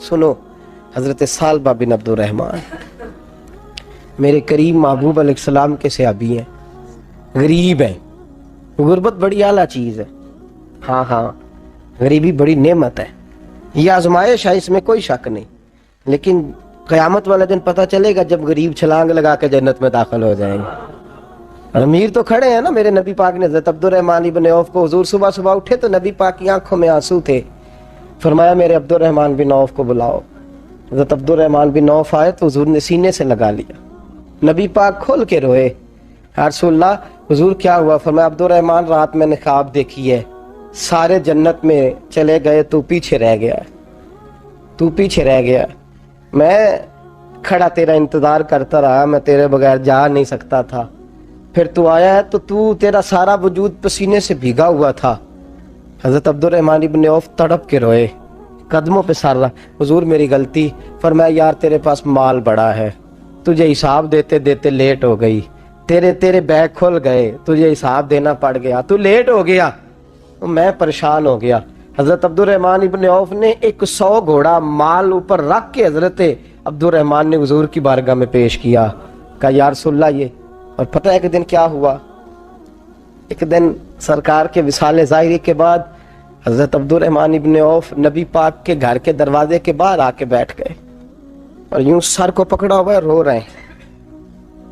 सुनो, हज़रत सालबा बिन अब्दुर्रहमान मेरे करीम महबूब अलैहिस्सलाम के सहाबी हैं, गरीब हैं। गुर्बत बड़ी आला चीज़ है। हाँ हाँ, गरीबी बड़ी नेमत है, ये आजमाइश है, इसमें कोई शक नहीं। लेकिन क़यामत वाले दिन पता चलेगा जब गरीब छलांग लगा के जन्नत में दाखिल हो जाएंगे। और अमीर तो खड़े हैं ना। मेरे नबी पाक ने हज़रत अब्दुर्रहमान इब्न औफ को, हुजूर सुबह सुबह उठे तो नबी पाक की आंखों में आंसू थे। फरमाया मेरे अब्दुर्रहमान बिन औफ को बुलाओ। हज़रत अब्दुर्रहमान बिन औफ आए तो हुजूर ने सीने से लगा लिया। नबी पाक खोल के रोए, या रसूलल्लाह हुजूर क्या हुआ? फरमाया अब्दुर्रहमान रात मैंने ख्वाब देखी है, सारे जन्नत में चले गए, तू पीछे रह गया, तू पीछे रह गया। मैं खड़ा तेरा इंतजार करता रहा, मैं तेरे बगैर जा नहीं सकता था। फिर तू आया है तो तू, तेरा सारा वजूद पसीने से भीगा हुआ था। हज़रत अब्दुर्रहमान इब्न औफ तड़प के रोए, कदमों पे सर रहा, हुजूर मेरी गलती। फरमाया यार तेरे पास माल बड़ा है, तुझे हिसाब देते देते लेट हो गई, तेरे बैग खुल गए, तुझे हिसाब देना पड़ गया, तू लेट हो गया, तो मैं परेशान हो गया। हज़रत अब्दुर्रहमान इब्न औफ ने 100 घोड़ा माल ऊपर रख के हज़रत अब्दुर्रहमान ने हुजूर की बारगाह में पेश किया। कहा या रसूलल्लाह ये। और पता है एक दिन क्या हुआ? एक दिन सरकार के विसाले ज़ाहिरी के बाद हज़रत अब्दुर्रहमान इब्न औफ नबी पाक के घर के दरवाजे के बाहर आके बैठ गए और यूं सर को पकड़ा हुआ है, रो रहे हैं।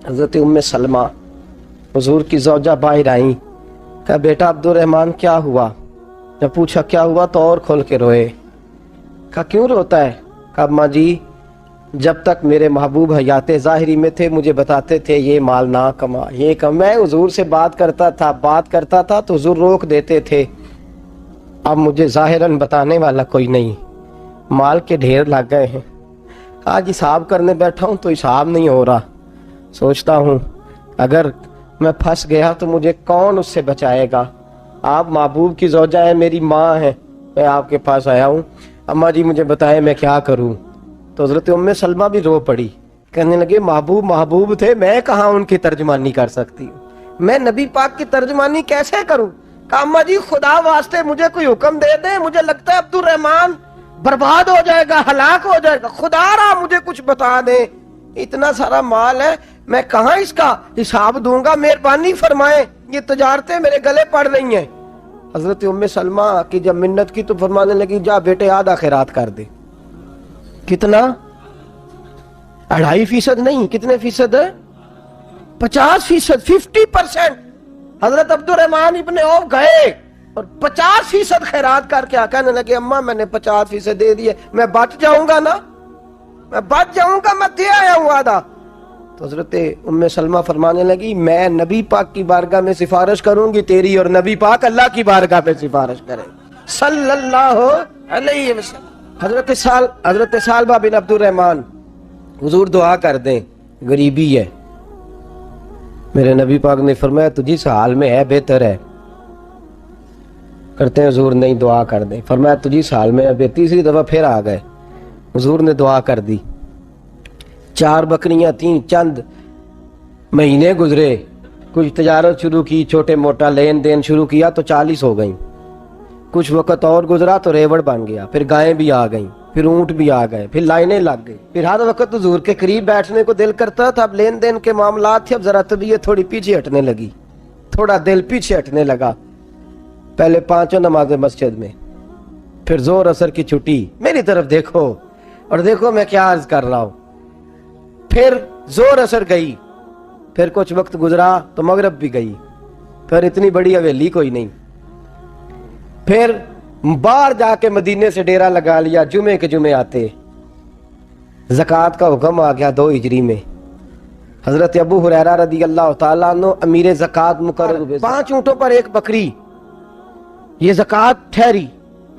हज़रत उम्मे सलमा हुजूर की ज़ौजा बाहर आई। कहा बेटा अब्दुर्रहमान क्या हुआ? जब पूछा क्या हुआ तो और खोल के रोए। कहा क्यों रोता है? कहा अम्मा जी जब तक मेरे महबूब हयाते ज़ाहिरी में थे मुझे बताते थे ये माल ना कमा, ये कम। मैं हुजूर से बात करता था तो हुजूर रोक देते थे। अब मुझे ज़ाहिरन बताने वाला कोई नहीं, माल के ढेर लग गए हैं। आज हिसाब करने बैठा हूँ तो हिसाब नहीं हो रहा। सोचता हूँ अगर मैं फंस गया तो मुझे कौन उससे बचाएगा? आप महबूब की ज़ौजा है, मेरी माँ है, मैं आपके पास आया हूँ, अम्मा जी मुझे बताएं मैं क्या करूँ? तो हज़रत उम्मे सलमा भी रो पड़ी, कहने लगे महबूब महबूब थे, मैं कहाँ उनकी तर्जमानी कर सकती हूँ, मैं नबी पाक की तर्जमानी कैसे करूँ? कहा अम्मा जी खुदा वास्ते मुझे कोई हुक्म दे दे, मुझे लगता है अब्दुर्रहमान बर्बाद हो जाएगा, हलाक हो जाएगा, खुदा रहा मुझे कुछ बता दे, इतना सारा माल है, मैं कहाँ इसका हिसाब दूंगा, मेहरबानी फरमाए, ये तजारतें मेरे गले पड़ रही हैं। हजरत उम्मे सलमा की जब मिन्नत की तो फरमाने लगी जा बेटे आधा खैरात कर दे। कितना? 2.5% नहीं, कितने फीसद है? 50%, 50%। हजरत अब्दुर्रहमान इब्ने औफ गए और 50% खैरात करके आ कहने लगे अम्मा मैंने 50% दे दिए, मैं बच जाऊंगा ना, मैं बच जाऊंगा, मैं दे आया हूं आधा। तो हजरत उम्मे सलमा फरमाने लगी मैं नबी पाक की बारगाह में सिफारिश करूंगी तेरी, और नबी पाक अल्लाह की बारगाह में सिफारिश करे सल्लल्लाहु अलैहि वसल्लम। हजरत सालबा बिन अब्दुर्रहमान, हुजूर दुआ कर दें, गरीबी है। मेरे नबी पाक ने फरमाया तू जिस हाल में है बेहतर है। करते हैं हुजूर नहीं दुआ कर दें। फरमाया तू जिस हाल में है। तीसरी दफा फिर आ गए, हुजूर ने दुआ कर दी। 4 बकरियां थीं, चंद महीने गुजरे, कुछ तजारत शुरू की, छोटे मोटा लेन देन शुरू किया तो 40 हो गई। कुछ वक्त और गुजरा तो रेवड़ बन गया, फिर गायें भी आ गईं, फिर ऊंट भी आ गए, फिर लाइनें लग गई, फिर हर वक्त हुजूर के करीब बैठने को दिल करता था। अब लेन देन के मामलात थे, अब जरा तबीयत थोड़ी पीछे हटने लगी, थोड़ा दिल पीछे हटने लगा। पहले 5 नमाजें मस्जिद में, फिर जोर असर की छुट्टी, मेरी तरफ देखो और देखो मैं क्या अर्ज कर रहा हूं। फिर जोर असर गई, फिर कुछ वक्त गुजरा तो मगरब भी गई, फिर इतनी बड़ी हवेली कोई नहीं। फिर बाहर जाके मदीने से डेरा लगा लिया, जुमे के जुमे आते। ज़कात का हुक्म आ गया 2 हिजरी में। हजरत अबू हुरैरा रदी अल्लाह तआला अन्हु अमीर ज़कात मुकर्रर, 5 ऊँटों पर 1 बकरी, ये ज़कात ठहरी।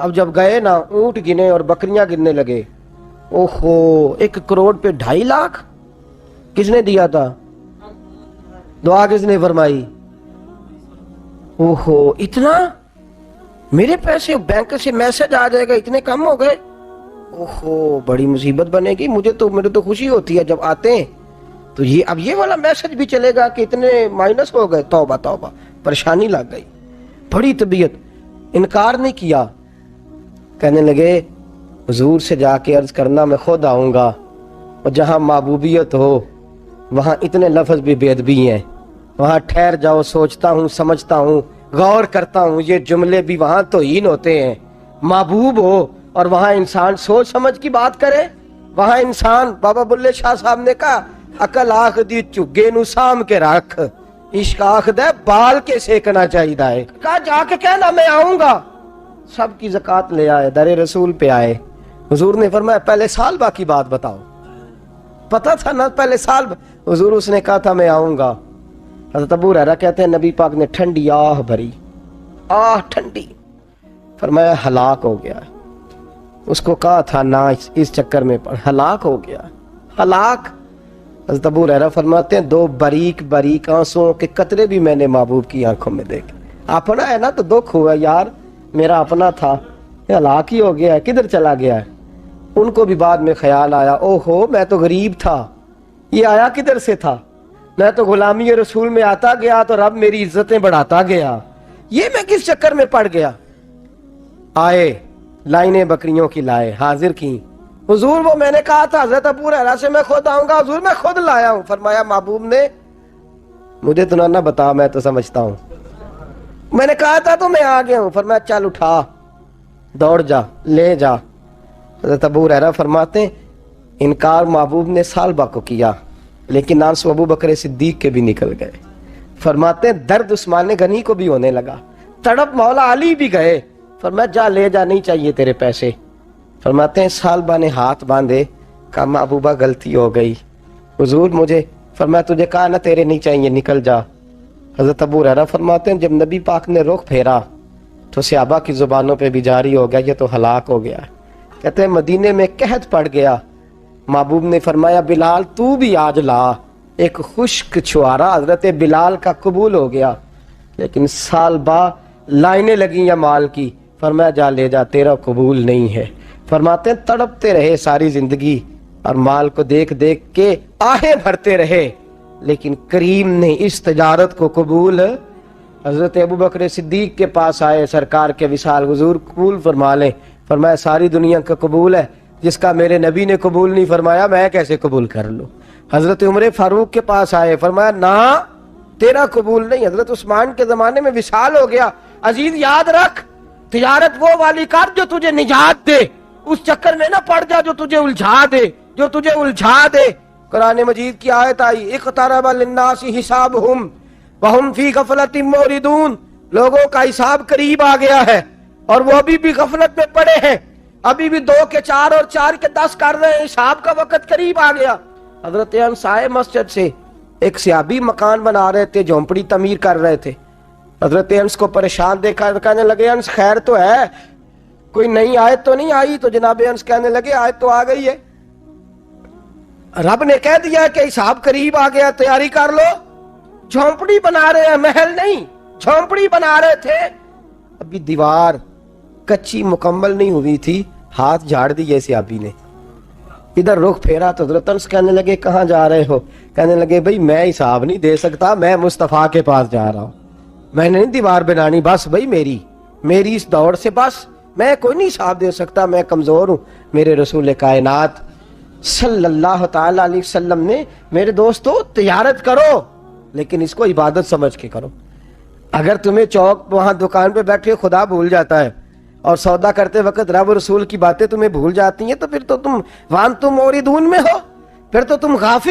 अब जब गए ना, ऊँट गिने और बकरियां गिनने लगे, ओहो 1 करोड़ पे 2.5 लाख किसने दिया था? दुआ किसने फरमाई? ओहो इतना, मेरे पैसे बैंक से मैसेज आ जाएगा, इतने कम हो गए, ओहो बड़ी मुसीबत बनेगी। मेरे तो खुशी होती है जब आते हैं तो ये अब ये वाला मैसेज भी चलेगा कि इतने माइनस हो गए। तौबा तौबा, परेशानी लग गई, बड़ी तबीयत। इनकार नहीं किया, कहने लगे حضور سے جا کے عرض کرنا میں خود آؤں گا، اور جہاں محبوبیت ہو وہاں اتنے لفظ بھی بے ادبی ہیں، وہاں ٹھہر جاؤ، سوچتا ہوں، سمجھتا ہوں، غور کرتا ہوں، یہ جملے بھی وہاں توہین ہوتے ہیں۔ محبوب ہو اور وہاں انسان سوچ سمجھ کی بات کرے، وہاں انسان، بابا بلے شاہ صاحب نے کہا عقل آخ دی چگے نو سام کے رکھ، عشق آخ دے بال کے سیکنا چاہیے ہے۔ کہا جا کے کہنا میں آؤں گا۔ سب کی زکوٰۃ لے آئے، در رسول پہ آئے، حضور نے فرمایا پہلے سالبہ کی بات بتاؤ، پتا تھا نا پہلے سال؟ حضور اس نے کہا تھا میں آؤں گا۔ حضرت ابو ہریرہ کہتے ہیں نبی پاک نے ٹھنڈی آہ بھری، آہ ٹھنڈی، فرمایا ہلاک ہو گیا۔ اس کو کہا تھا نہ اس چکر میں پڑ، ہلاک ہو گیا، ہلاک۔ حضرت ابو ہریرہ فرماتے ہیں دو باریک باریک آنسوؤں کے قطرے بھی میں نے محبوب کی آنکھوں میں دیکھے۔ اپنا ہے نا تو دکھ ہوا، یار میرا اپنا تھا، یہ ہلاک ہی ہو گیا ہے، کدھر چلا گیا ہے؟ ان کو بھی بعد میں خیال آیا، او ہو میں تو غریب تھا، یہ آیا کدھر سے تھا؟ میں تو غلامی رسول میں آتا گیا تو رب میری عزتیں بڑھاتا گیا، یہ میں کس چکر میں پڑ گیا؟ آئے لائنیں بکریوں کی لائے، حاضر کی، حضور وہ میں نے کہا تھا حضرت ابو ہریرہ سے میں خود آؤں گا، حضور میں خود لایا ہوں۔ فرمایا محبوب نے مجھے تو نہ بتا، میں تو سمجھتا ہوں، میں نے کہا تھا تو میں آ گیا ہوں۔ فرمایا چل اٹھا، دوڑ جا، لے جا۔ حضرت ابو ہریرہ فرماتے ہیں انکار محبوب نے سالبہ کو کیا، لیکن آنسو ابو بکر صدیق کے بھی نکل گئے۔ فرماتے ہیں درد عثمان غنی کو بھی ہونے لگا، تڑپ مولا علی بھی گئے۔ فرمایا جا لے جا، نہیں چاہیے تیرے پیسے۔ فرماتے ہیں سالبہ نے ہاتھ باندھے، کہا محبوبہ غلطی ہو گئی، حضور مجھے، فرمایا تجھے کہا نا تیرے نہیں چاہیے، نکل جا۔ حضرت ابو ہریرہ فرماتے ہیں جب نبی پاک نے رخ پھیرا تو صحابہ کی زبانوں پہ بھی جاری ہو گیا یہ تو ہلاک ہو گیا۔ کہتے ہیں مدینے میں قحط پڑ گیا، محبوب نے فرمایا بلال تو بھی آج لا۔ ایک خشک چھوارا حضرت بلال کا قبول ہو گیا، لیکن سال با لائنیں لگیں یا مال کی، فرمایا جا لے جا، تیرا قبول نہیں ہے۔ فرماتے ہیں تڑپتے رہے ساری زندگی اور مال کو دیکھ دیکھ کے آہیں بھرتے رہے، لیکن کریم نے اس تجارت کو قبول۔ حضرت ابو بکر صدیق کے پاس آئے، سرکار کے وصال، حضور قبول فرما لیں۔ فرمایا ساری دنیا کا قبول ہے، جس کا میرے نبی نے قبول نہیں فرمایا میں کیسے قبول کر لوں۔ حضرت عمر فاروق کے پاس آئے، فرمایا نہ تیرا قبول نہیں۔ حضرت عثمان کے زمانے میں وصال ہو گیا۔ عزیز یاد رکھ، تجارت وہ والی کر جو تجھے نجات دے، اس چکر میں نہ پڑ جا جو تجھے الجھا دے۔ قرآن مجید کی آیت آئی اقترب للناس حسابہم وہم فی غفلۃ موردون، لوگوں کا حساب قریب آ گیا ہے اور وہ ابھی بھی غفلت میں پڑے ہیں، ابھی بھی 2 کے 4 اور 4 کے 10 کر رہے ہیں، حساب کا وقت قریب آ گیا۔ حضرت انس آئے مسجد سے، ایک صحابی مکان بنا رہے تھے، جھونپڑی تعمیر کر رہے تھے۔ حضرت انس کو پریشان دیکھا، کہنے لگے انس خیر تو ہے، کوئی نئی آیت تو نہیں آئی؟ تو جناب انس کہنے لگے آیت تو آ گئی ہے، رب نے کہہ دیا کہ حساب قریب آ گیا، تیاری کر لو۔ جھونپڑی بنا رہے ہیں، محل نہیں، جھونپڑی بنا رہے تھے، ابھی دیوار کچی مکمل نہیں ہوئی تھی، ہاتھ جھاڑ دیے صحابی نے۔ ادھر رخ پھیرا تو حضرت انس کہنے لگے کہاں جا رہے ہو؟ کہنے لگے بھئی میں حساب نہیں دے سکتا، میں مصطفیٰ کے پاس جا رہا ہوں، میں نے نہیں دیوار بنانی، بس بھئی میری اس دور سے بس میں کوئی نہیں حساب دے سکتا، میں کمزور ہوں۔ میرے رسول کائنات صلی اللہ تعالی علیہ وسلم نے، میرے دوستو تجارت کرو لیکن اس کو عبادت سمجھ کے کرو۔ اگر تمہیں چوک وہاں دکان پہ بیٹھے خدا بھول جاتا ہے اور سودا کرتے وقت رب رسول کی باتیں تمہیں بھول جاتی ہیں، تو پھر تو تم وانتم موردون میں ہو، پھر تو تم غافل